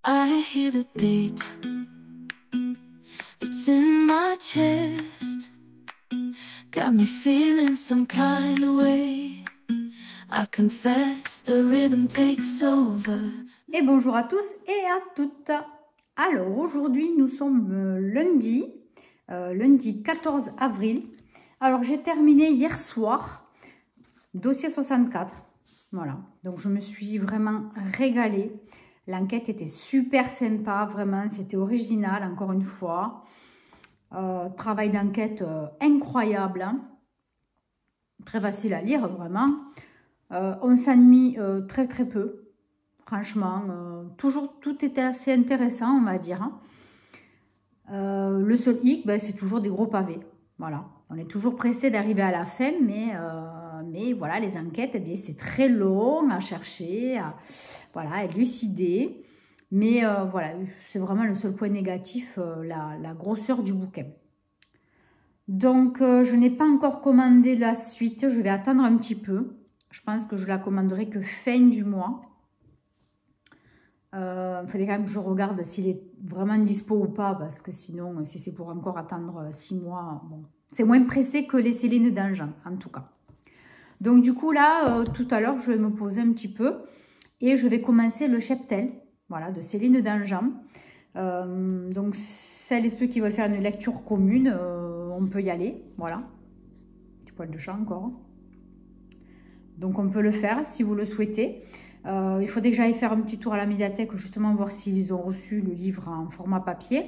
I hear the beat. It's in my chest. Got me feeling some kind of way. I confess the rhythm takes over. Et bonjour à tous et à toutes. Alors aujourd'hui nous sommes lundi 14 avril. Alors j'ai terminé hier soir dossier 64. Voilà, donc je me suis vraiment régalée. L'enquête était super sympa, vraiment, c'était original, encore une fois. Travail d'enquête incroyable, hein. Très facile à lire, vraiment. On s'ennuie très peu, franchement. Toujours, tout était assez intéressant, on va dire, hein. Le seul hic, ben, c'est toujours des gros pavés. Voilà, on est toujours pressé d'arriver à la fin, mais voilà, les enquêtes, eh bien, c'est très long à chercher, à élucider. Mais voilà, c'est vraiment le seul point négatif, la grosseur du bouquin. Donc, je n'ai pas encore commandé la suite, je vais attendre un petit peu. Je pense que je la commanderai que fin du mois. Il faudrait quand même que je regarde s'il est vraiment dispo ou pas, parce que sinon, si c'est pour encore attendre 6 mois, bon, c'est moins pressé que les Céline d'Anjan, en tout cas. Donc du coup, là, tout à l'heure, je vais me poser un petit peu et je vais commencer le cheptel, voilà, de Céline d'Anjan. Donc, celles et ceux qui veulent faire une lecture commune, on peut y aller, voilà. Petit poil de chat encore. Donc, on peut le faire si vous le souhaitez. Il faudrait que j'aille faire un petit tour à la médiathèque, justement, voir s'ils ont reçu le livre en format papier.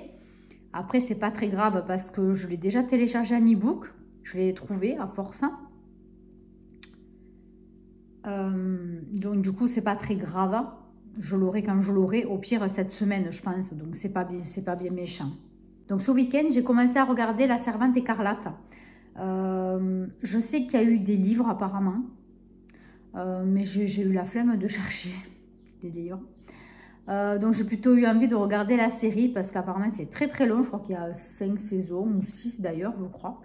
Après, c'est pas très grave parce que je l'ai déjà téléchargé en e-book. Je l'ai trouvé à force. Donc, du coup, c'est pas très grave. Je l'aurai quand je l'aurai. Au pire, cette semaine, je pense. Donc, c'est pas bien méchant. Donc, ce week-end, j'ai commencé à regarder La Servante écarlate. Je sais qu'il y a eu des livres, apparemment. Mais j'ai eu la flemme de chercher des livres. Donc j'ai plutôt eu envie de regarder la série parce qu'apparemment c'est très long. Je crois qu'il y a 5 saisons ou 6 d'ailleurs, je crois.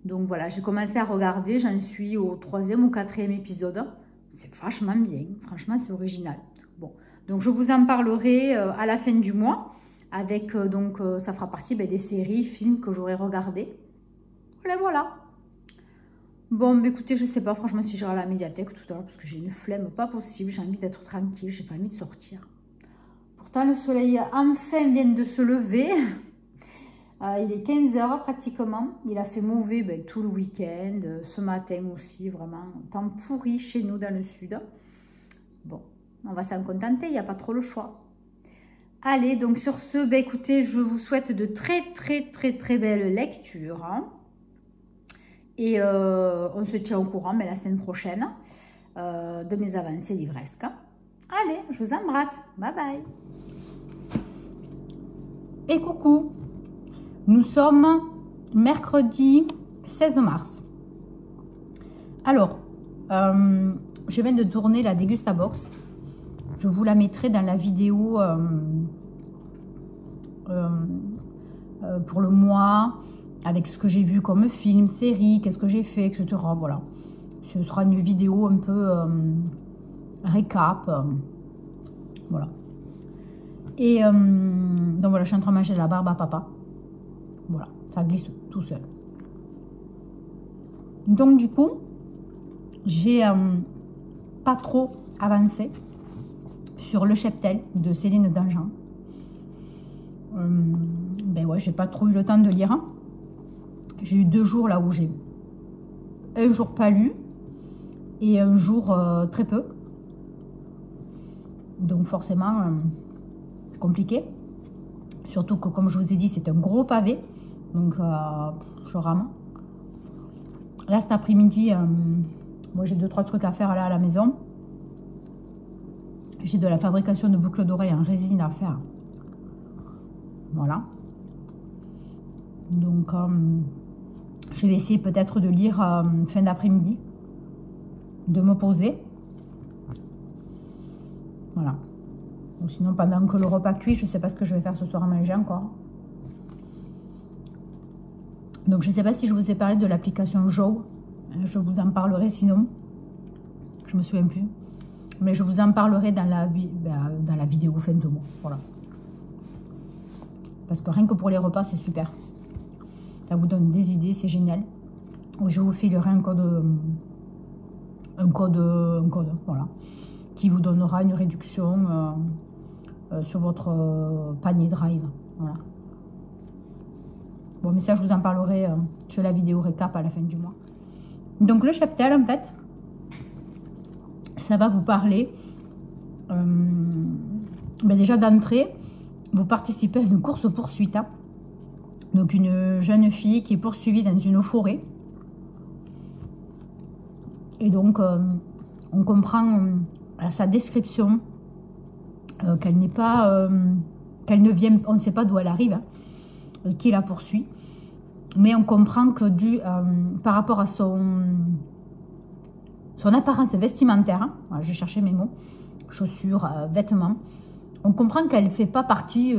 Donc voilà, j'ai commencé à regarder. J'en suis au 3e ou 4e épisode. C'est vachement bien. Franchement, c'est original. Bon, donc je vous en parlerai à la fin du mois. Avec ça fera partie des séries, films que j'aurai regardés. Voilà. Bon, mais écoutez, je sais pas, franchement, si j'irai à la médiathèque tout à l'heure, parce que j'ai une flemme pas possible, j'ai envie d'être tranquille, j'ai pas envie de sortir. Pourtant, le soleil enfin vient de se lever. Il est 15 h pratiquement. Il a fait mauvais tout le week-end, ce matin aussi, vraiment. Temps pourri chez nous dans le sud. Bon, on va s'en contenter, il n'y a pas trop le choix. Allez, donc sur ce, écoutez, je vous souhaite de très belles lectures, hein. Et on se tient au courant la semaine prochaine de mes avancées livresques. Allez, je vous embrasse. Bye bye. Et coucou. Nous sommes mercredi 16 mars. Alors, je viens de tourner la Dégustabox. Je vous la mettrai dans la vidéo pour le mois, avec ce que j'ai vu comme film, série, qu'est-ce que j'ai fait, etc. Voilà. Ce sera une vidéo un peu récap. Voilà. Et donc voilà, je suis en train de manger de la barbe à papa. Voilà, ça glisse tout seul. Donc du coup, j'ai pas trop avancé sur le cheptel de Céline d'Anjan. Ouais, j'ai pas trop eu le temps de lire. J'ai eu 2 jours là où j'ai un jour pas lu et un jour très peu. Donc forcément, compliqué. Surtout que comme je vous ai dit, c'est un gros pavé. Donc je rame. Là cet après-midi, moi j'ai 2-3 trucs à faire là à la maison. J'ai de la fabrication de boucles d'oreilles en résine à faire. Voilà. Donc je vais essayer peut-être de lire fin d'après-midi, de me poser. Voilà. Ou sinon, pendant que le repas cuit, je ne sais pas ce que je vais faire ce soir à manger encore. Donc, je ne sais pas si je vous ai parlé de l'application Jo. Je vous en parlerai sinon. Je ne me souviens plus. Mais je vous en parlerai dans la vidéo fin de mois. Voilà. Parce que rien que pour les repas, c'est super. Ça vous donne des idées, c'est génial. Je vous filerai un code, voilà, qui vous donnera une réduction sur votre panier Drive. Voilà. Bon, mais ça, je vous en parlerai sur la vidéo récap à la fin du mois. Donc, le cheptel, en fait, ça va vous parler, déjà d'entrée, vous participez à une course-poursuite. Hein. Donc, une jeune fille qui est poursuivie dans une forêt. Et donc, on comprend à sa description qu'elle n'est pas, qu'elle ne vient, on ne sait pas d'où elle arrive, hein, qui la poursuit. Mais on comprend que par rapport à son apparence vestimentaire, hein, voilà, je cherchais mes mots, chaussures, vêtements, on comprend qu'elle ne fait pas partie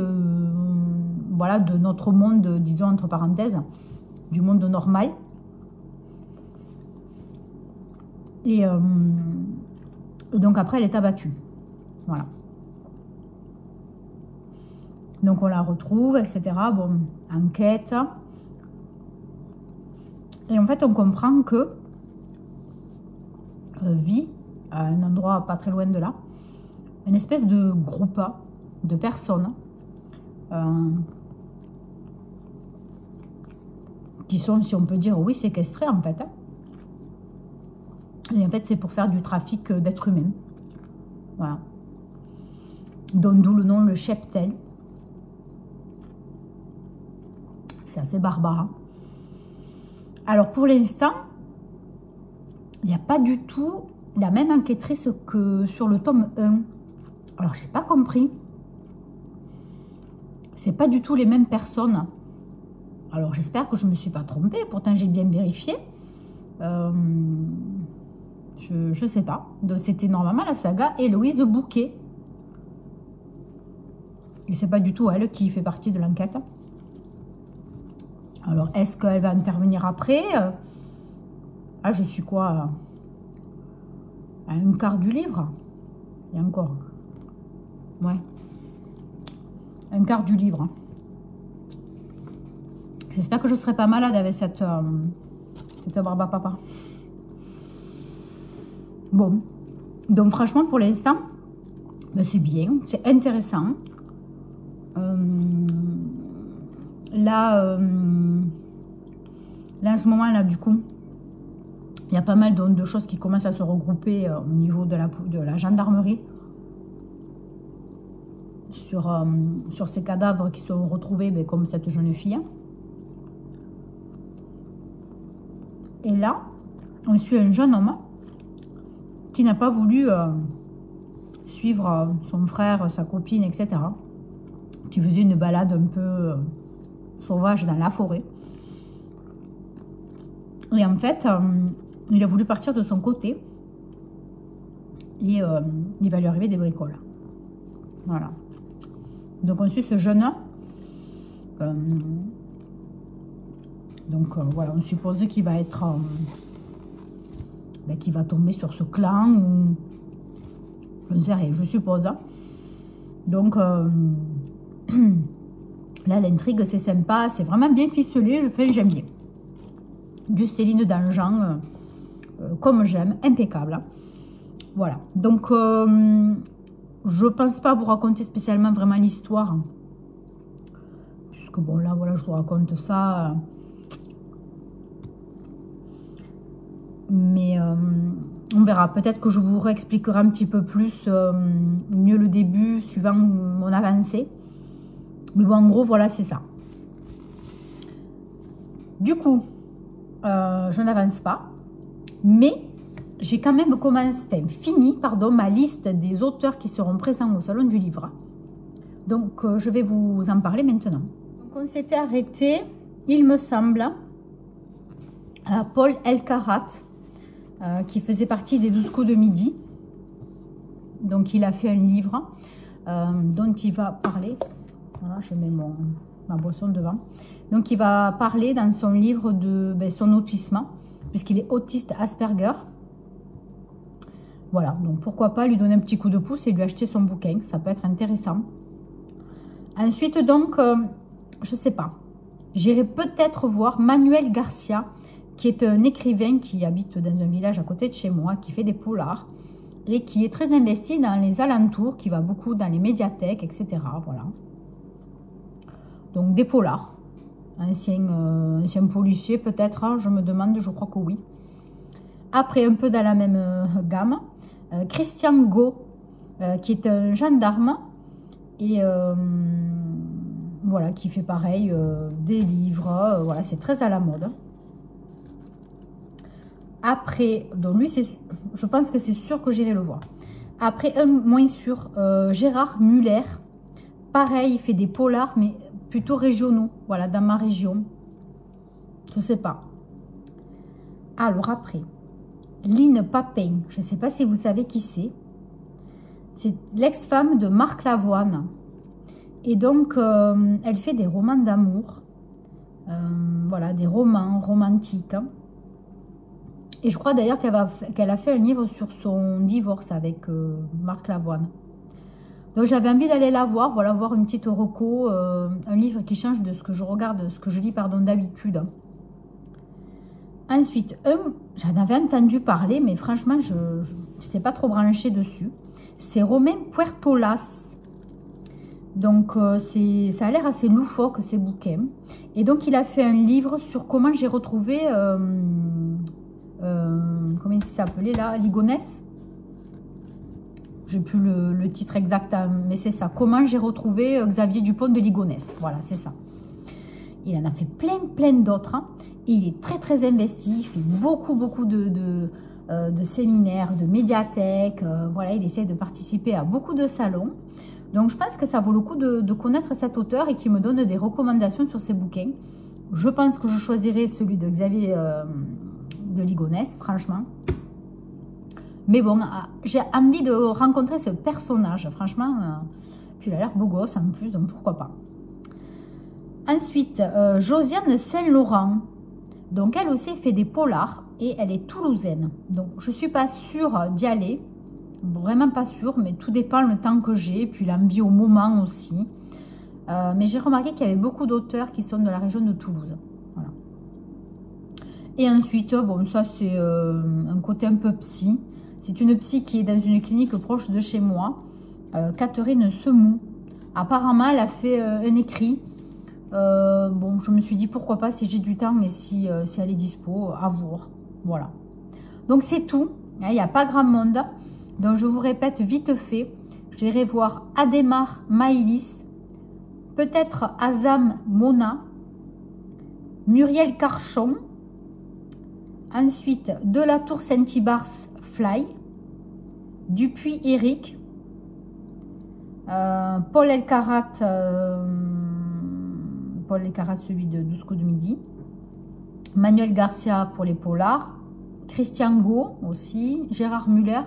voilà, de notre monde, disons entre parenthèses, du monde normal. Et donc après, elle est abattue. Voilà. Donc on la retrouve, etc. Bon, enquête. Et en fait, on comprend que vit à un endroit pas très loin de là, une espèce de groupe de personnes qui sont, si on peut dire, oui, séquestrées en fait. Et en fait, c'est pour faire du trafic d'êtres humains. Voilà. D'où le nom, le cheptel. C'est assez barbare. Hein. Alors, pour l'instant, il n'y a pas du tout la même enquêtrice que sur le tome 1. Alors, j'ai pas compris. C'est pas du tout les mêmes personnes. Alors, j'espère que je ne me suis pas trompée. Pourtant, j'ai bien vérifié. Je sais pas. Donc, c'était normalement la saga Héloïse Bouquet. Et c'est pas du tout elle qui fait partie de l'enquête. Alors, est-ce qu'elle va intervenir après? Ah, je suis quoi? À un quart du livre? Et encore. Ouais. Un quart du livre. J'espère que je ne serai pas malade avec cette barbe à papa. Bon. Donc, franchement, pour l'instant, ben, c'est bien. C'est intéressant. Là, en ce moment, là, du coup, il y a pas mal de choses qui commencent à se regrouper au niveau de la gendarmerie sur ces cadavres qui sont retrouvés, ben, comme cette jeune fille. Et là, on suit un jeune homme qui n'a pas voulu suivre son frère, sa copine, etc., qui faisait une balade un peu sauvage dans la forêt. Et en fait, il a voulu partir de son côté et il va lui arriver des bricoles. Voilà. Donc on suit ce jeune voilà, on suppose qu'il va être qu'il va tomber sur ce clan ou je ne sais rien, je suppose. Donc là, l'intrigue, c'est sympa, c'est vraiment bien ficelé, j'aime bien. Du Céline Dangean, comme j'aime, impeccable. Voilà, donc je pense pas vous raconter spécialement vraiment l'histoire, puisque bon, là, voilà, je vous raconte ça. Mais on verra, peut-être que je vous réexpliquerai un petit peu plus, mieux le début, suivant mon avancée. Mais bon, en gros, voilà, c'est ça. Du coup, je n'avance pas, mais j'ai quand même fini ma liste des auteurs qui seront présents au Salon du Livre. Donc, je vais vous en parler maintenant. Donc, on s'était arrêté, il me semble, à Paul Elkarat, qui faisait partie des 12 coups de midi. Donc, il a fait un livre dont il va parler. Voilà, je mets ma boisson devant. Donc, il va parler dans son livre de son autisme, puisqu'il est autiste Asperger. Voilà, donc pourquoi pas lui donner un petit coup de pouce et lui acheter son bouquin. Ça peut être intéressant. Ensuite, donc, je sais pas. J'irai peut-être voir Manuel Garcia, qui est un écrivain qui habite dans un village à côté de chez moi, qui fait des polars et qui est très investi dans les alentours, qui va beaucoup dans les médiathèques, etc. Voilà. Donc des polars. Ancien policier peut-être, hein, je me demande, je crois que oui. Après, un peu dans la même gamme, Christian Go, qui est un gendarme et voilà, qui fait pareil, des livres, voilà, c'est très à la mode. Après, donc lui, je pense que c'est sûr que j'irai le voir. Après, un moins sûr, Gérard Muller, pareil, il fait des polars, mais plutôt régionaux, voilà, dans ma région. Je ne sais pas. Alors après, Line Papin, je ne sais pas si vous savez qui c'est. C'est l'ex-femme de Marc Lavoine. Et donc, elle fait des romans d'amour. Voilà, des romans romantiques. Et je crois d'ailleurs qu'elle a fait un livre sur son divorce avec Marc Lavoine. Donc j'avais envie d'aller la voir, voilà, voir une petite reco, un livre qui change de ce que je regarde, ce que je lis, pardon, d'habitude. Ensuite, j'en avais entendu parler, mais franchement, je n'étais pas trop branchée dessus. C'est Romain Puertolas. Donc, ça a l'air assez loufoque, ces bouquins. Et donc, il a fait un livre sur comment j'ai retrouvé, comment il s'appelait là, Ligonesse. J'ai plus le titre exact, mais c'est ça. Comment j'ai retrouvé Xavier Dupont de Ligonnès. Voilà, c'est ça. Il en a fait plein d'autres. Hein, et il est très investi. Il fait beaucoup de séminaires, de médiathèques. Voilà, il essaie de participer à beaucoup de salons. Donc, je pense que ça vaut le coup de connaître cet auteur et qu'il me donne des recommandations sur ses bouquins. Je pense que je choisirai celui de Xavier de Ligonnès, franchement. Mais bon, j'ai envie de rencontrer ce personnage, franchement. Puis il a l'air beau gosse en plus, donc pourquoi pas. Ensuite, Josiane Saint-Laurent. Donc elle aussi fait des polars et elle est toulousaine. Donc je ne suis pas sûre d'y aller. Vraiment pas sûre, mais tout dépend le temps que j'ai, puis l'envie au moment aussi. Mais j'ai remarqué qu'il y avait beaucoup d'auteurs qui sont de la région de Toulouse. Voilà. Et ensuite, bon, ça c'est un côté un peu psy. C'est une psy qui est dans une clinique proche de chez moi, Catherine Semou. Apparemment, elle a fait un écrit. Bon, je me suis dit pourquoi pas si j'ai du temps et si elle est dispo, à voir. Voilà. Donc c'est tout. Il n'y a pas grand monde. Donc je vous répète vite fait. J'irai voir Adhémar Maïlis, peut-être Azam Mona, Muriel Carchon. Ensuite, De la Tour Saint-Ibars Fly, Dupuis Eric, Paul Elkarat, celui de 12 coups de midi, Manuel Garcia pour les polars, Christian Go aussi, Gérard Muller,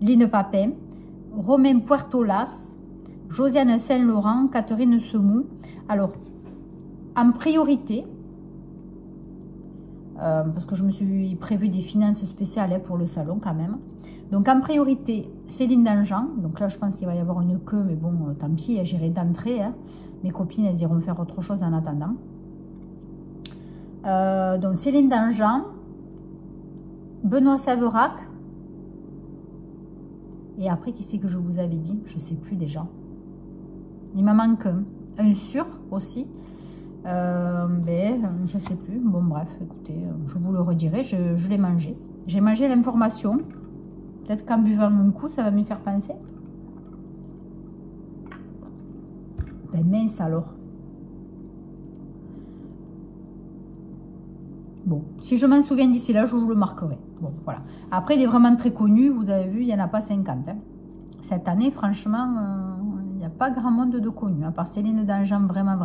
Line Papin, Romain Puertolas, Josiane Saint-Laurent, Catherine Semou. Alors, en priorité, parce que je me suis prévu des finances spéciales hein, pour le salon quand même. Donc en priorité, Céline Dangean. Donc là, je pense qu'il va y avoir une queue, mais bon, tant pis, j'irai d'entrée. Hein. Mes copines, elles iront faire autre chose en attendant. Donc Céline Dangean, Benoît Saverac. Et après, qui c'est que je vous avais dit? Je ne sais plus déjà. Il m'en manque un sûr aussi. Mais je sais plus. Bon, bref, écoutez, je vous le redirai. Je l'ai mangé. J'ai mangé l'information. Peut-être qu'en buvant un coup, ça va m'y faire penser. Ben mince alors. Bon, si je m'en souviens d'ici là, je vous le marquerai. Bon, voilà. Après, il est vraiment très connu. Vous avez vu, il n'y en a pas 50. Hein. Cette année, franchement, il n'y a pas grand monde de connus. À part Céline Dangean, vraiment.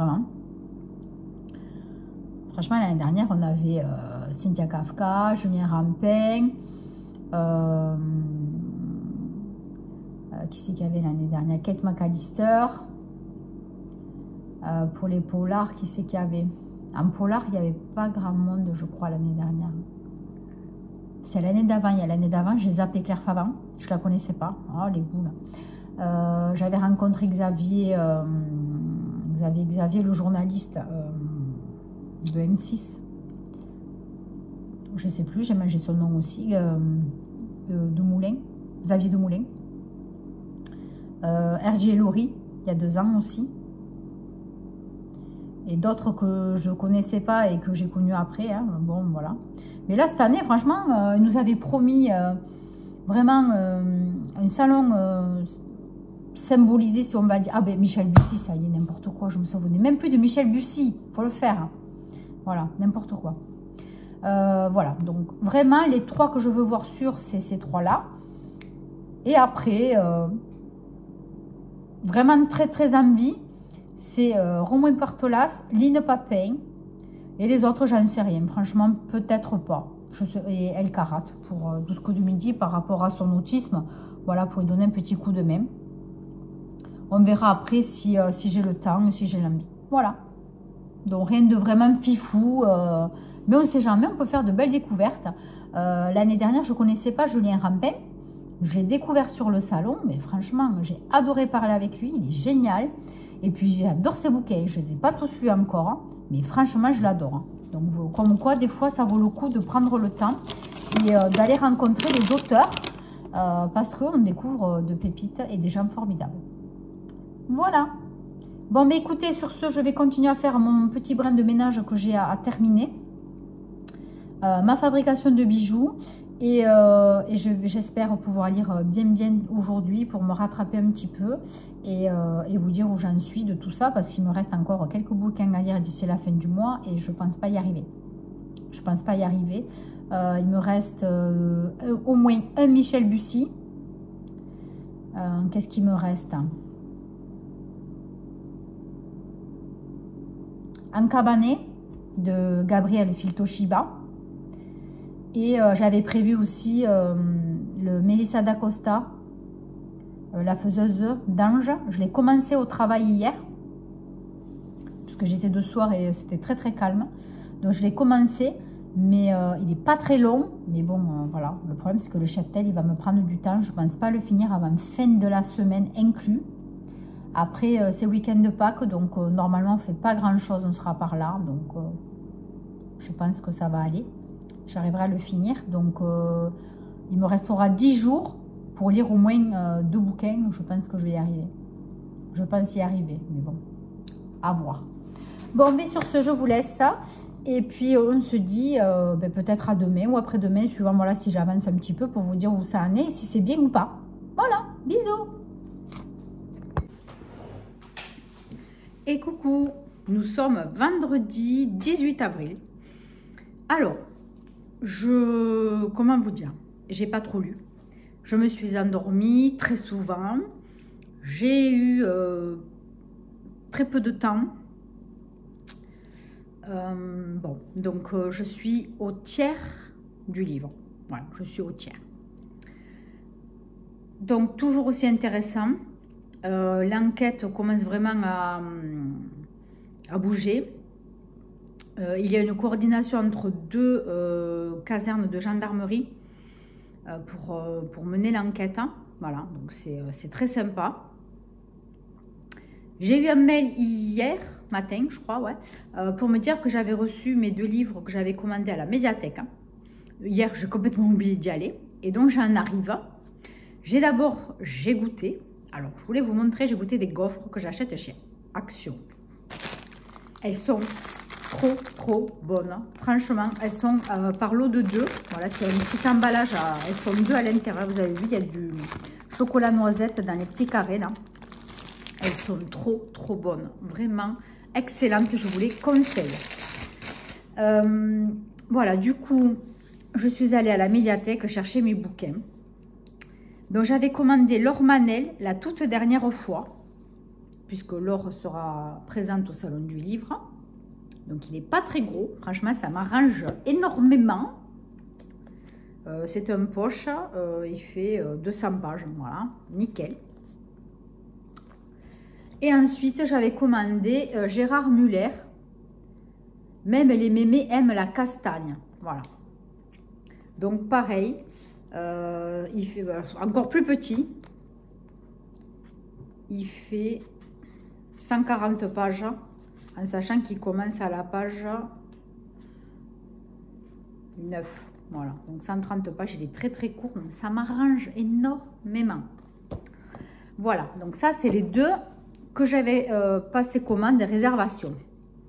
Franchement, l'année dernière, on avait Cynthia Kafka, Julien Rampin. Qui c'est qu'il y avait l'année dernière? Kate McAllister. Pour les polars, qui c'est qu'il y avait? En polar, il n'y avait pas grand monde, je crois, l'année dernière. C'est l'année d'avant. Il y a l'année d'avant, j'ai zappé Claire Favant. Je ne la connaissais pas. Oh, les boules. J'avais rencontré Xavier, le journaliste de M6. Je ne sais plus, j'ai mangé son nom aussi. Demoulin. Xavier Demoulin. RJ Laurie, il y a 2 ans aussi. Et d'autres que je ne connaissais pas et que j'ai connus après. Hein. Bon, voilà. Mais là, cette année, franchement, ils nous avaient promis vraiment un salon symbolisé, si on va dire. Ah ben, Michel Bussy, ça y est, n'importe quoi. Je me souvenais même plus de Michel Bussy. Il faut le faire. Hein. Voilà, n'importe quoi. Voilà, donc vraiment, les 3 que je veux voir sûrs, c'est ces 3-là. Et après, vraiment très, très envie. C'est Romain Bartholas, Line Papin. Et les autres, j'en sais rien. Franchement, peut-être pas. Et El Karat pour 12 coups du midi par rapport à son autisme. Voilà, pour lui donner un petit coup de main. On verra après si j'ai le temps, si j'ai l'envie. Voilà. Donc, rien de vraiment fifou. Mais on ne sait jamais, on peut faire de belles découvertes. L'année dernière, je ne connaissais pas Julien Rampin. Je l'ai découvert sur le salon. Mais franchement, j'ai adoré parler avec lui. Il est génial. Et puis, j'adore ses bouquins. Je ne les ai pas tous lus encore. Hein, mais franchement, je l'adore. Hein. Donc, comme quoi, des fois, ça vaut le coup de prendre le temps et d'aller rencontrer les auteurs. Parce qu'on découvre de pépites et des gens formidables. Voilà. Bon, mais écoutez, sur ce, je vais continuer à faire mon petit brin de ménage que j'ai à terminer. Ma fabrication de bijoux. Et j'espère pouvoir lire bien aujourd'hui pour me rattraper un petit peu et vous dire où j'en suis de tout ça, parce qu'il me reste encore quelques bouquins à lire d'ici la fin du mois et je ne pense pas y arriver. Je pense pas y arriver. Il me reste au moins un Michel Bussy. Qu'est-ce qu'il me reste? Un cabanet de Gabriel Filtoshiba. Et j'avais prévu aussi le Melissa d'Acosta, la faiseuse d'ange. Je l'ai commencé au travail hier, puisque j'étais de soir et c'était très très calme. Donc je l'ai commencé, mais il n'est pas très long. Mais bon, voilà, le problème c'est que le cheptel, il va me prendre du temps. Je ne pense pas le finir avant fin de la semaine inclus. Après, c'est week-end de Pâques, donc normalement on ne fait pas grand-chose, on sera par là. Donc je pense que ça va aller. J'arriverai à le finir. Donc, il me restera 10 jours pour lire au moins 2 bouquins. Je pense que je vais y arriver. Je pense y arriver. Mais bon, à voir. Bon, mais sur ce, je vous laisse ça. Et puis, on se dit peut-être à demain ou après-demain, suivant voilà, si j'avance un petit peu pour vous dire où ça en est et si c'est bien ou pas. Voilà, bisous. Et coucou, nous sommes vendredi 18 avril. Alors, comment vous dire, j'ai pas trop lu. Je me suis endormie très souvent. J'ai eu très peu de temps. Bon, donc je suis au tiers du livre. Voilà, je suis au tiers. Donc toujours aussi intéressant. L'enquête commence vraiment à bouger. Il y a une coordination entre 2 casernes de gendarmerie pour mener l'enquête. Hein. Voilà, donc c'est très sympa. J'ai eu un mail hier matin, je crois, ouais, pour me dire que j'avais reçu mes 2 livres que j'avais commandés à la médiathèque. Hein. Hier, j'ai complètement oublié d'y aller. Et donc, j'en arrive. J'ai goûté. Alors, je voulais vous montrer, j'ai goûté des gaufres que j'achète chez Action. Elles sont trop bonnes. Franchement, elles sont par lot de 2. Voilà, c'est un petit emballage. Elles sont 2 à l'intérieur. Vous avez vu, il y a du chocolat noisette dans les petits carrés là. Elles sont trop bonnes. Vraiment excellentes. Je vous les conseille. Voilà, du coup, je suis allée à la médiathèque chercher mes bouquins. Donc, j'avais commandé Laure Manel la toute dernière fois, puisque Laure sera présente au Salon du Livre. Donc, il n'est pas très gros. Franchement, ça m'arrange énormément. C'est un poche. Il fait 200 pages. Voilà, nickel. Et ensuite, j'avais commandé Gérard Muller. Même les mémés aiment la castagne. Voilà. Donc pareil, il fait encore plus petit. Il fait 140 pages, en sachant qu'il commence à la page 9. Voilà, donc 130 pages, il est très très court, mais ça m'arrange énormément. Voilà, donc ça c'est les deux que j'avais passé commande des réservations.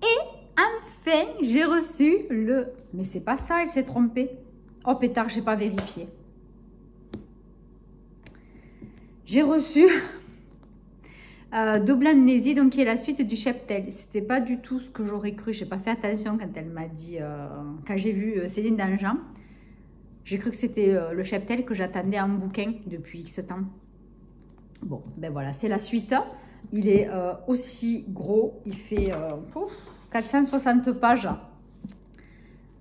Et enfin, j'ai reçu le... Mais c'est pas ça, elle s'est trompée. Oh pétard, j'ai pas vérifié. J'ai reçu Double Amnésie, donc qui est la suite du cheptel. C'était pas du tout ce que j'aurais cru. J'ai pas fait attention quand elle m'a dit, quand j'ai vu Céline Dangean. J'ai cru que c'était le cheptel que j'attendais en bouquin depuis X temps. Bon, ben voilà, c'est la suite. Il est aussi gros. Il fait 460 pages.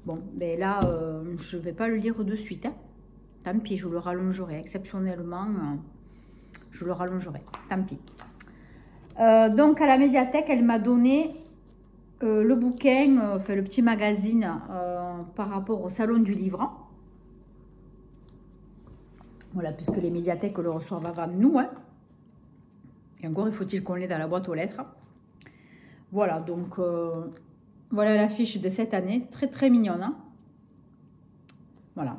Bon, ben là, je ne vais pas le lire de suite. Hein. Tant pis, je le rallongerai. Exceptionnellement, je le rallongerai. Tant pis. Donc, à la médiathèque, elle m'a donné le bouquin, enfin le petit magazine par rapport au salon du livre. Voilà, puisque les médiathèques le reçoivent avant nous. Hein. Et encore, il faut-il qu'on l'ait dans la boîte aux lettres. Voilà, donc... voilà l'affiche de cette année, très très mignonne. Hein, voilà.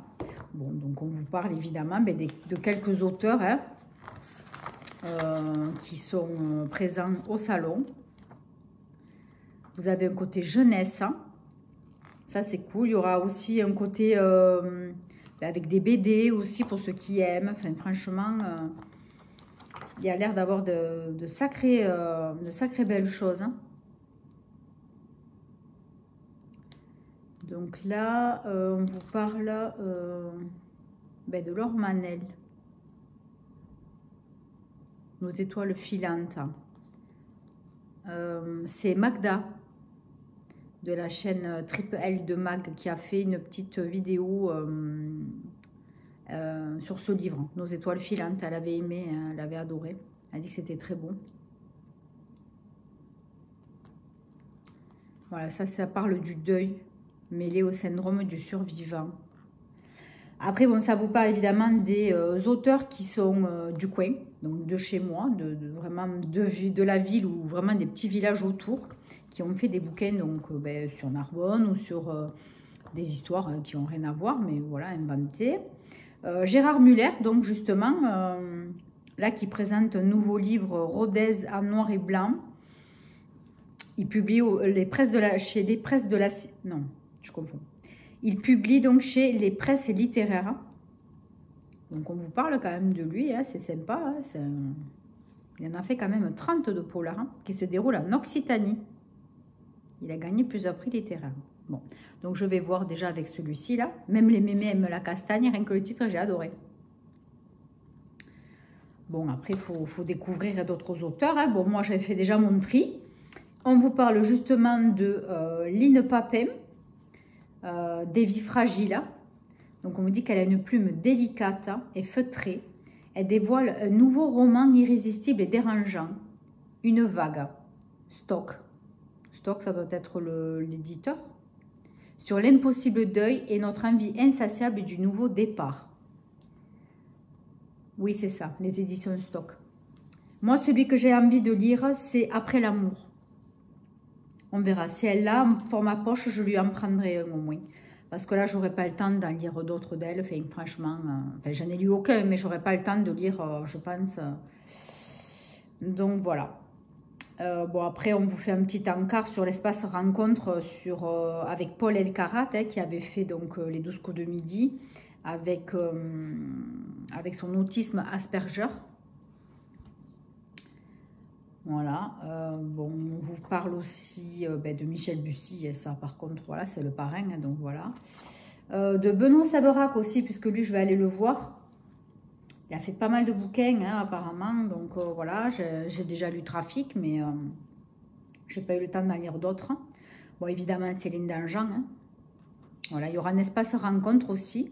Bon, donc on vous parle évidemment de quelques auteurs hein, qui sont présents au salon. Vous avez un côté jeunesse, hein, ça c'est cool. Il y aura aussi un côté avec des BD aussi pour ceux qui aiment. Enfin, franchement, il y a l'air d'avoir de sacrées belles choses. Hein. Donc là, on vous parle de Laure Manel. Nos étoiles filantes. C'est Magda de la chaîne Triple L de Mag qui a fait une petite vidéo sur ce livre. Nos étoiles filantes. Elle avait aimé, elle avait adoré. Elle a dit que c'était très bon. Voilà, ça parle du deuil mêlé au syndrome du survivant. Après, bon, ça vous parle évidemment des auteurs qui sont du coin, donc de chez moi, vraiment de la ville ou vraiment des petits villages autour, qui ont fait des bouquins donc, sur Narbonne ou sur des histoires qui n'ont rien à voir, mais voilà, inventées. Gérard Muller, donc justement, là qui présente un nouveau livre, Rodez en noir et blanc. Il publie chez les presses de la... Non, je confonds. Il publie donc chez les presses littéraires. Donc on vous parle quand même de lui, hein, c'est sympa. Hein, il en a fait quand même 30 de polar hein, qui se déroulent en Occitanie. Il a gagné plusieurs prix littéraires. Bon, donc je vais voir déjà avec celui-ci là. Même les mémés aiment la castagne, rien que le titre, j'ai adoré. Bon, après, il faut découvrir d'autres auteurs. Hein. Bon, moi, j'avais fait déjà mon tri. On vous parle justement de Line Papin, des vies fragiles. Donc, on vous dit qu'elle a une plume délicate et feutrée. Elle dévoile un nouveau roman irrésistible et dérangeant. Une vague. Stock. Stock, ça doit être l'éditeur. Sur l'impossible deuil et notre envie insatiable du nouveau départ. Oui, c'est ça, les éditions Stock. Moi, celui que j'ai envie de lire, c'est Après l'amour. On verra. Si elle l'a en format poche, je lui en prendrai un au moins. Parce que là, j'aurais pas le temps d'en lire d'autres d'elle. Enfin, franchement, j'en ai lu aucun, mais j'aurais pas le temps de lire, je pense. Donc, voilà. Bon, après, on vous fait un petit encart sur l'espace rencontre avec Paul Elkarat, qui avait fait donc les 12 coups de midi, avec son autisme Asperger. Voilà, bon, on vous parle aussi de Michel Bussy, et ça par contre, voilà, c'est le parrain, hein, donc voilà. De Benoît Saberac aussi, puisque lui, je vais aller le voir. Il a fait pas mal de bouquins, hein, apparemment, donc voilà, j'ai déjà lu Trafic, mais j'ai pas eu le temps d'en lire d'autres. Bon, évidemment, Céline Dangean, hein. Voilà, il y aura un espace rencontre aussi,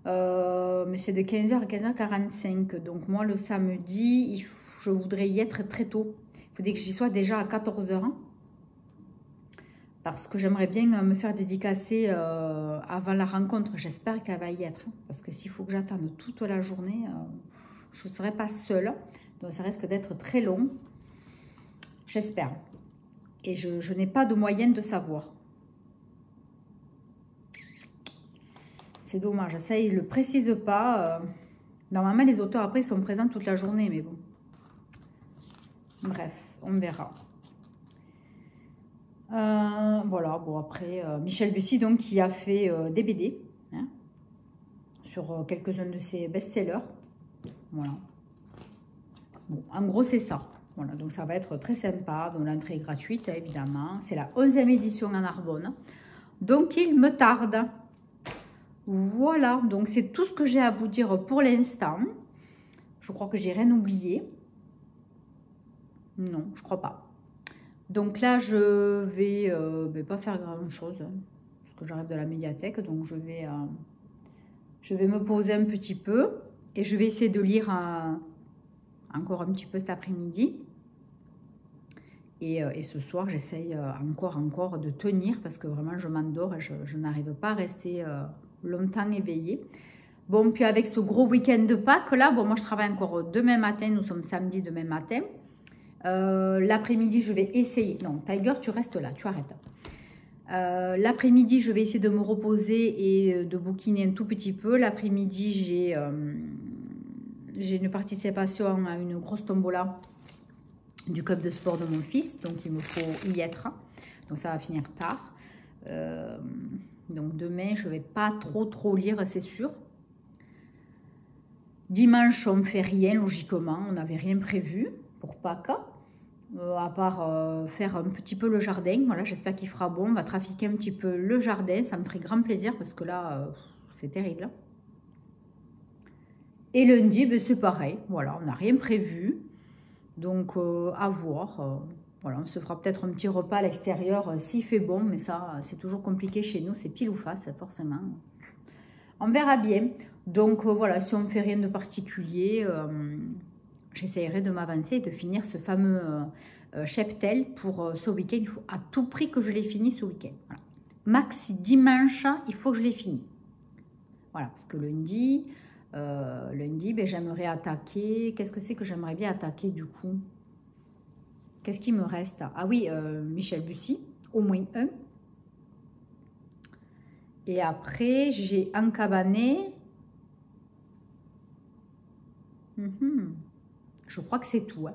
mais c'est de 15h à 15h45, donc moi, le samedi, je voudrais y être très tôt. Il faudrait que j'y sois déjà à 14h. parce que j'aimerais bien me faire dédicacer avant la rencontre. J'espère qu'elle va y être, parce que s'il faut que j'attende toute la journée, je ne serai pas seule. Donc ça risque d'être très long. J'espère. Et je n'ai pas de moyen de savoir. C'est dommage. Ça, il ne le précise pas. Normalement, les auteurs, après, ils sont présents toute la journée, mais bon. Bref, on verra. Voilà, bon, après, Michel Bussy, donc, qui a fait des BD, hein, sur quelques-uns de ses best-sellers. Voilà. Bon, en gros, c'est ça. Voilà, donc ça va être très sympa. Donc, l'entrée est gratuite, évidemment. C'est la 11e édition en Narbonne. Donc, il me tarde. Voilà, donc c'est tout ce que j'ai à vous dire pour l'instant. Je crois que j'ai rien oublié. Non, je crois pas. Donc là, je vais pas faire grand chose, hein, parce que j'arrive de la médiathèque. Donc je vais me poser un petit peu et je vais essayer de lire encore un petit peu cet après-midi. Et ce soir, j'essaye encore de tenir, parce que vraiment, je m'endors et je n'arrive pas à rester longtemps éveillée. Bon, puis avec ce gros week-end de Pâques, là, bon, moi, je travaille encore demain matin. Nous sommes samedi demain matin. L'après-midi, je vais essayer... Non, Tiger, tu restes là, tu arrêtes. L'après-midi, je vais essayer de me reposer et de bouquiner un tout petit peu. L'après-midi, j'ai une participation à une grosse tombola du club de sport de mon fils, donc il me faut y être, donc ça va finir tard. Donc demain je vais pas trop lire, c'est sûr. Dimanche on fait rien, logiquement, on n'avait rien prévu pour Pâques, à part faire un petit peu le jardin. Voilà, j'espère qu'il fera bon, on va trafiquer un petit peu le jardin, ça me ferait grand plaisir, parce que là c'est terrible. Et lundi, ben, c'est pareil, voilà, on n'a rien prévu. Donc, à voir. Voilà, on se fera peut-être un petit repas à l'extérieur s'il fait bon. Mais ça, c'est toujours compliqué chez nous. C'est pile ou face, forcément. On verra bien. Donc, voilà, si on ne fait rien de particulier, j'essaierai de m'avancer et de finir ce fameux cheptel pour ce week-end. Il faut à tout prix que je l'ai fini ce week-end. Voilà. Maxi dimanche, il faut que je l'ai fini. Voilà, parce que lundi... ben, j'aimerais attaquer. Qu'est-ce que c'est que j'aimerais bien attaquer du coup? Qu'est-ce qui me reste? Ah oui, Michel Bussy, au moins un. Et après, j'ai encabané. Je crois que c'est tout. Hein.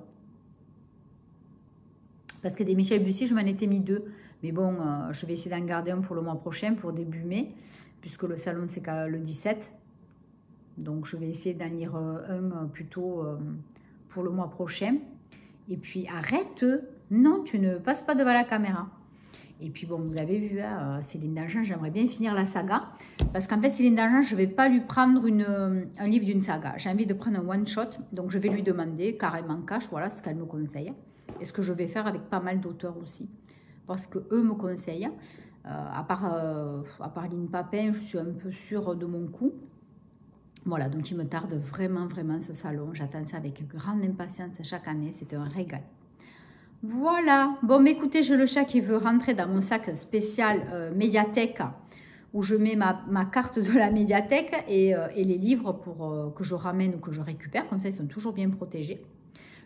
Parce que des Michel Bussy, je m'en étais mis 2. Mais bon, je vais essayer d'en garder un pour le mois prochain, pour début mai, puisque le salon, c'est le 17. Donc, je vais essayer d'en lire un plutôt pour le mois prochain. Et puis, arrête. Non, tu ne passes pas devant la caméra. Et puis, bon, vous avez vu, hein, Céline Dangean, j'aimerais bien finir la saga. Parce qu'en fait, Céline Dangean, je ne vais pas lui prendre un livre d'une saga. J'ai envie de prendre un one-shot. Donc, je vais lui demander, carrément cash, voilà ce qu'elle me conseille. Et ce que je vais faire avec pas mal d'auteurs aussi. Parce qu'eux me conseillent. À part Lynn Papin, je suis un peu sûre de mon coup. Voilà, donc il me tarde vraiment ce salon. J'attends ça avec grande impatience chaque année. C'est un régal. Voilà. Bon, mais écoutez, j'ai le chat qui veut rentrer dans mon sac spécial médiathèque, où je mets ma carte de la médiathèque et les livres pour que je ramène ou que je récupère. Comme ça, ils sont toujours bien protégés.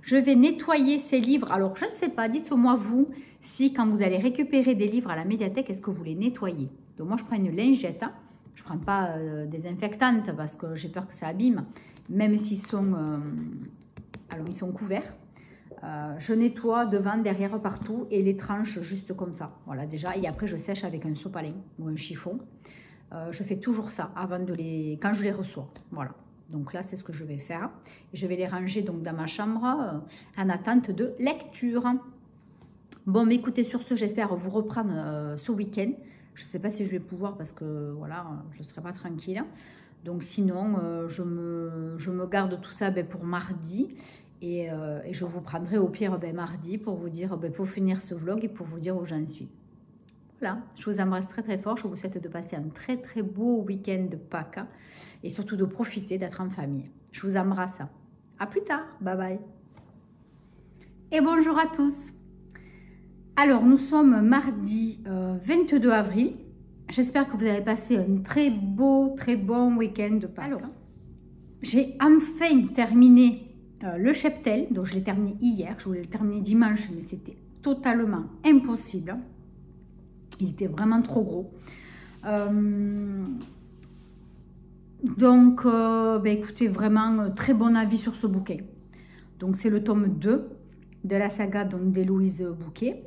Je vais nettoyer ces livres. Alors, je ne sais pas, dites-moi vous, si quand vous allez récupérer des livres à la médiathèque, est-ce que vous les nettoyez? Donc, moi, je prends une lingette. Je ne prends pas désinfectante parce que j'ai peur que ça abîme, même s'ils sont, alors ils sont couverts. Je nettoie devant, derrière, partout et les tranches juste comme ça. Voilà déjà. Et après, je sèche avec un sopalin ou un chiffon. Je fais toujours ça avant quand je les reçois. Voilà. Donc là, c'est ce que je vais faire. Je vais les ranger donc dans ma chambre en attente de lecture. Bon, mais écoutez, sur ce, j'espère vous reprendre ce week-end. Je ne sais pas si je vais pouvoir parce que voilà, je ne serai pas tranquille. Donc sinon, je me garde tout ça pour mardi. Et je vous prendrai au pire mardi pour vous dire, pour finir ce vlog et pour vous dire où j'en suis. Voilà, je vous embrasse très fort. Je vous souhaite de passer un très beau week-end de Pâques. Et surtout de profiter d'être en famille. Je vous embrasse. À plus tard. Bye bye. Et bonjour à tous. Alors, nous sommes mardi 22 avril. J'espère que vous avez passé un très bon week-end de Pâques. Alors, j'ai enfin terminé le cheptel. Donc, je l'ai terminé hier. Je voulais le terminer dimanche, mais c'était totalement impossible. Il était vraiment trop gros. Donc, écoutez, vraiment très bon avis sur ce bouquin. Donc, c'est le tome 2 de la saga d'Héloïse Bouquet.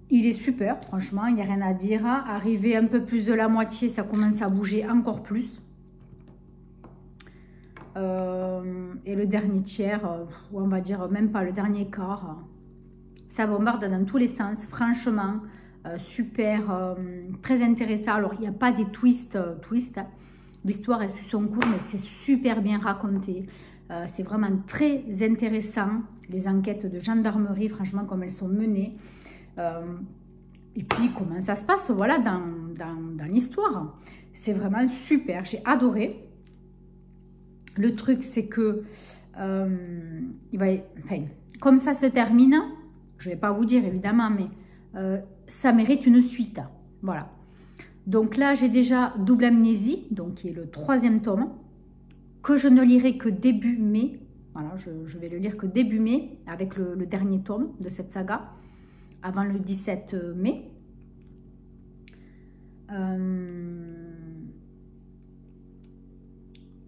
Il est super, franchement, il n'y a rien à dire. Arrivé un peu plus de la moitié, ça commence à bouger encore plus. Et le dernier tiers, on va dire même pas le dernier quart, ça bombarde dans tous les sens, franchement, super, très intéressant. Alors, il n'y a pas des twists, l'histoire est sur son cours, mais c'est super bien raconté. C'est vraiment très intéressant, les enquêtes de gendarmerie, franchement, comme elles sont menées. Et puis, comment ça se passe, voilà, dans l'histoire. C'est vraiment super, j'ai adoré. Le truc, c'est que, comme ça se termine, je ne vais pas vous dire, évidemment, mais ça mérite une suite. Voilà. Donc là, j'ai déjà Double Amnésie, donc qui est le 3e tome, que je ne lirai que début mai. Voilà, je vais le lire que début mai, avec le dernier tome de cette saga, avant le 17 mai.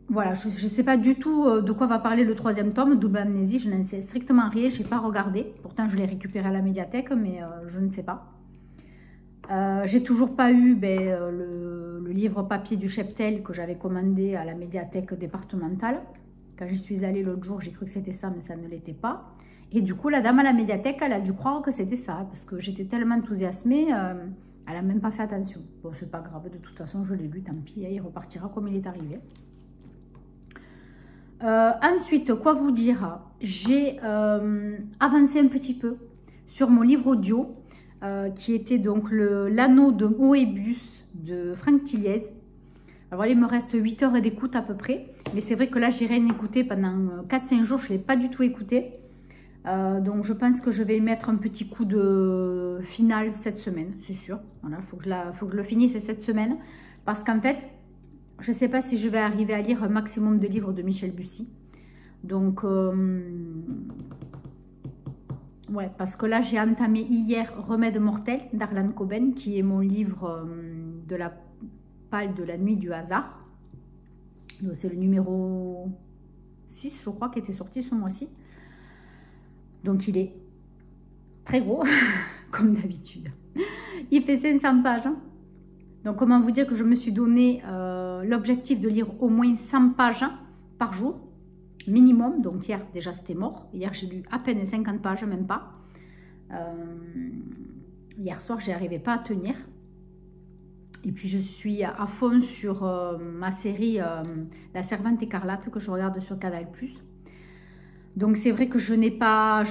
Voilà, je ne sais pas du tout de quoi va parler le 3e tome, Double Amnésie, je n'en sais strictement rien, je n'ai pas regardé. Pourtant, je l'ai récupéré à la médiathèque, mais je ne sais pas. J'ai toujours pas eu le livre papier du cheptel que j'avais commandé à la médiathèque départementale. Quand j'y suis allée l'autre jour, j'ai cru que c'était ça, mais ça ne l'était pas. Et du coup, la dame à la médiathèque, elle a dû croire que c'était ça, parce que j'étais tellement enthousiasmée, elle n'a même pas fait attention. Bon, c'est pas grave, de toute façon, je l'ai lu, tant pis, il repartira comme il est arrivé. Ensuite, quoi vous dire? J'ai avancé un petit peu sur mon livre audio, qui était donc l'anneau de Moebius de Franck Tilliez. Alors il me reste 8 heures d'écoute à peu près, mais c'est vrai que là j'ai rien écouté pendant 4-5 jours, je ne l'ai pas du tout écouté. Donc je pense que je vais mettre un petit coup de finale cette semaine, c'est sûr. Voilà, faut que je le finisse cette semaine, parce qu'en fait, je ne sais pas si je vais arriver à lire un maximum de livres de Michel Bussy. Donc ouais, parce que là, j'ai entamé hier Remède mortel d'Arlan Coben, qui est mon livre de la palle de la nuit du hasard. C'est le numéro 6, je crois, qui était sorti ce mois-ci. Donc, il est très gros, comme d'habitude. Il fait 500 pages. Donc, comment vous dire que je me suis donné l'objectif de lire au moins 100 pages par jour. Minimum, donc hier déjà c'était mort, hier j'ai lu à peine 50 pages, même pas. Hier soir j'y arrivais pas à tenir. Et puis je suis à fond sur ma série La Servante écarlate que je regarde sur Canal+. Donc c'est vrai que je n'ai pas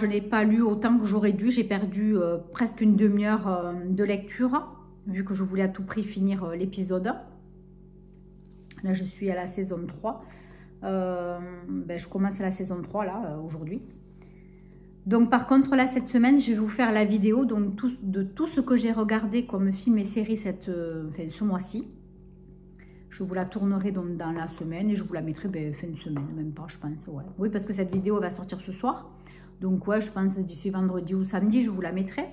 lu autant que j'aurais dû, j'ai perdu presque une demi-heure de lecture, vu que je voulais à tout prix finir l'épisode. Là je suis à la saison 3. Je commence la saison 3 là aujourd'hui. Donc par contre là cette semaine je vais vous faire la vidéo donc de tout ce que j'ai regardé comme film et série ce mois-ci. Je vous la tournerai donc dans la semaine et je vous la mettrai fin de semaine, même pas je pense. Ouais. Oui, parce que cette vidéo va sortir ce soir, donc ouais, je pense d'ici vendredi ou samedi je vous la mettrai.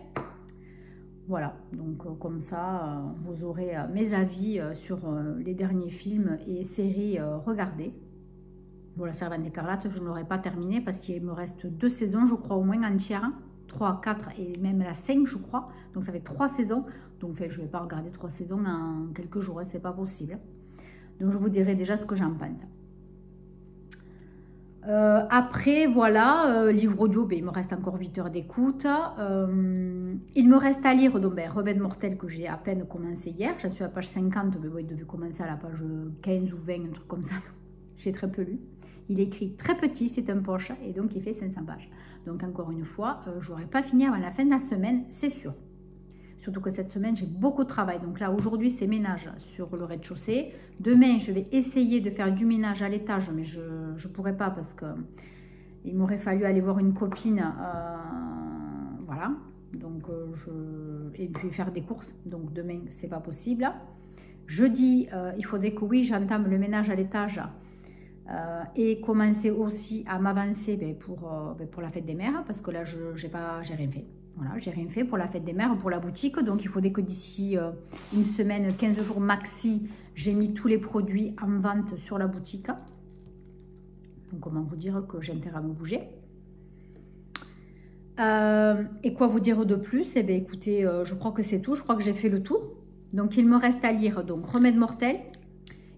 Voilà, donc comme ça vous aurez mes avis sur les derniers films et séries regardées. Bon, La Servante écarlate, je ne l'aurai pas terminé parce qu'il me reste 2 saisons, je crois, au moins entières. 3, 4 et même la 5, je crois. Donc, ça fait 3 saisons. Donc, je ne vais pas regarder 3 saisons en quelques jours, hein, c'est pas possible. Donc, je vous dirai déjà ce que j'en pense. Après, voilà, livre audio, il me reste encore 8 heures d'écoute. Il me reste à lire donc, Remède mortel que j'ai à peine commencé hier. J'en suis à page 50, mais il devait commencer à la page 15 ou 20, un truc comme ça. J'ai très peu lu. Il est écrit très petit, c'est un poche, et donc il fait 500 pages. Donc encore une fois, je n'aurai pas fini avant la fin de la semaine, c'est sûr. Surtout que cette semaine, j'ai beaucoup de travail. Donc là, aujourd'hui, c'est ménage sur le rez-de-chaussée. Demain, je vais essayer de faire du ménage à l'étage, mais je ne pourrai pas parce que il m'aurait fallu aller voir une copine voilà. Donc, et puis faire des courses. Donc, demain, c'est pas possible. Jeudi, il faudrait que oui, j'entame le ménage à l'étage et commencer aussi à m'avancer pour la fête des mères, parce que là, j'ai rien fait. Voilà, j'ai rien fait pour la fête des mères, pour la boutique. Donc, il faudrait que d'ici une semaine, 15 jours maxi, j'ai mis tous les produits en vente sur la boutique. Donc, comment vous dire que j'ai intérêt à me bouger. Et quoi vous dire de plus? Eh bien, écoutez, je crois que c'est tout. Je crois que j'ai fait le tour. Donc, il me reste à lire donc Remède mortel.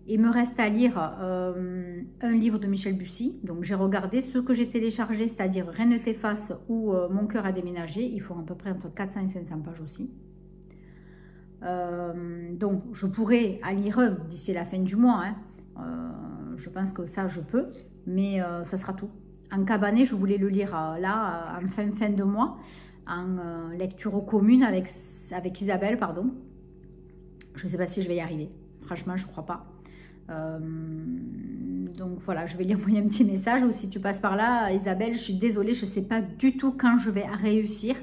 Il me reste à lire un livre de Michel Bussy. Donc, j'ai regardé ceux que j'ai téléchargés, c'est-à-dire Rien ne t'efface ou Mon cœur a déménagé. Ils font à peu près entre 400 et 500 pages aussi. Donc, je pourrais en lire un d'ici la fin du mois. Hein. Je pense que ça, je peux. Mais ça sera tout. En cabané, je voulais le lire là, en fin de mois, en lecture commune avec Isabelle, pardon. Je ne sais pas si je vais y arriver. Franchement, je ne crois pas. Donc voilà, je vais lui envoyer un petit message. Ou si tu passes par là, Isabelle, je suis désolée, je ne sais pas du tout quand je vais réussir.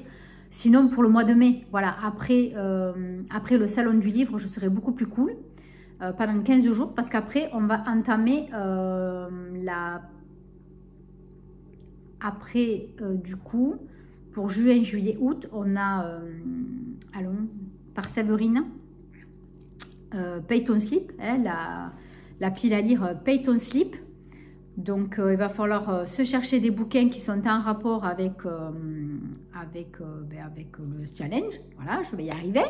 Sinon, pour le mois de mai, voilà, après le salon du livre, je serai beaucoup plus cool pendant 15 jours. Parce qu'après, on va entamer Après, du coup, pour juin, juillet, août, on a, allons, par Séverine, Pay ton slip, hein, la pile à lire Pay ton slip. Donc, il va falloir se chercher des bouquins qui sont en rapport avec le challenge. Voilà, je vais y arriver.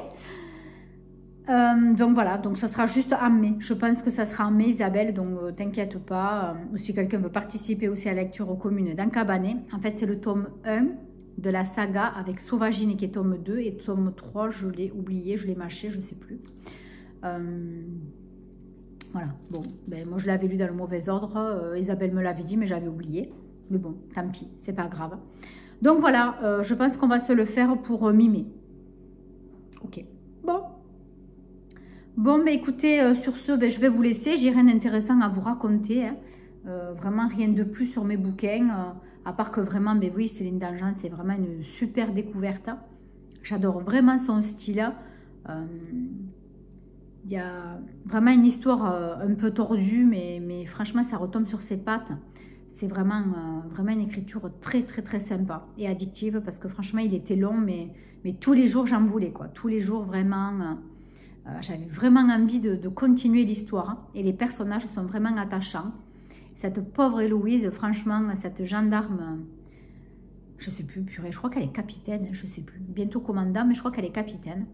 Donc voilà, donc ça sera juste en mai. Je pense que ça sera en mai, Isabelle, donc t'inquiète pas. Ou si quelqu'un veut participer aussi à la lecture aux communes dans Cabanet, en fait c'est le tome 1 de la saga avec Sauvagine qui est tome 2 et tome 3, je l'ai oublié, je l'ai mâché, je ne sais plus. Voilà, bon, ben, moi je l'avais lu dans le mauvais ordre, Isabelle me l'avait dit mais j'avais oublié. Mais bon, tant pis, c'est pas grave. Donc voilà, je pense qu'on va se le faire pour mi-mai. Ok, bon. Bon, ben écoutez, sur ce, ben, je vais vous laisser. J'ai rien d'intéressant à vous raconter. Hein. Vraiment rien de plus sur mes bouquins. À part que vraiment, ben oui, Céline Dangean, c'est vraiment une super découverte. J'adore vraiment son style. Il y a vraiment une histoire un peu tordue, mais franchement, ça retombe sur ses pattes. C'est vraiment une écriture très, très, très sympa et addictive. Parce que franchement, il était long, mais tous les jours, j'en voulais, quoi. Tous les jours, vraiment... j'avais vraiment envie de continuer l'histoire. Hein, et les personnages sont vraiment attachants. Cette pauvre Héloïse, franchement, cette gendarme, je sais plus, purée, je crois qu'elle est capitaine, je sais plus. Bientôt commandant, mais je crois qu'elle est capitaine.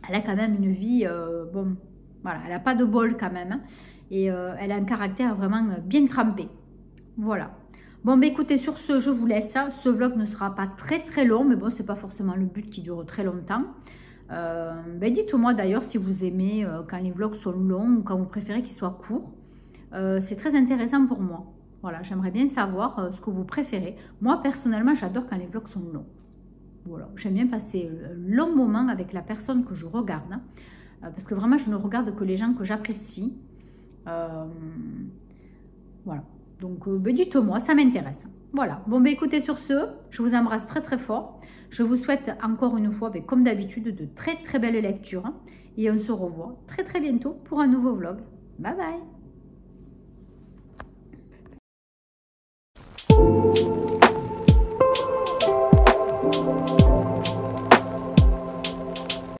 Elle a quand même une vie, bon, voilà, elle n'a pas de bol quand même. Hein, et elle a un caractère vraiment bien trempé. Voilà. Bon, ben écoutez, sur ce, je vous laisse. Ce vlog ne sera pas très très long, mais bon, c'est pas forcément le but qui dure très longtemps. Ben dites-moi d'ailleurs si vous aimez quand les vlogs sont longs ou quand vous préférez qu'ils soient courts. C'est très intéressant pour moi. Voilà, j'aimerais bien savoir ce que vous préférez. Moi, personnellement, j'adore quand les vlogs sont longs. Voilà, j'aime bien passer un long moment avec la personne que je regarde. Hein, parce que vraiment, je ne regarde que les gens que j'apprécie. Voilà. Donc, ben dites-moi, ça m'intéresse. Voilà. Bon, ben écoutez, sur ce, je vous embrasse très très fort. Je vous souhaite encore une fois, ben, comme d'habitude, de très très belles lectures. Hein, et on se revoit très très bientôt pour un nouveau vlog. Bye bye.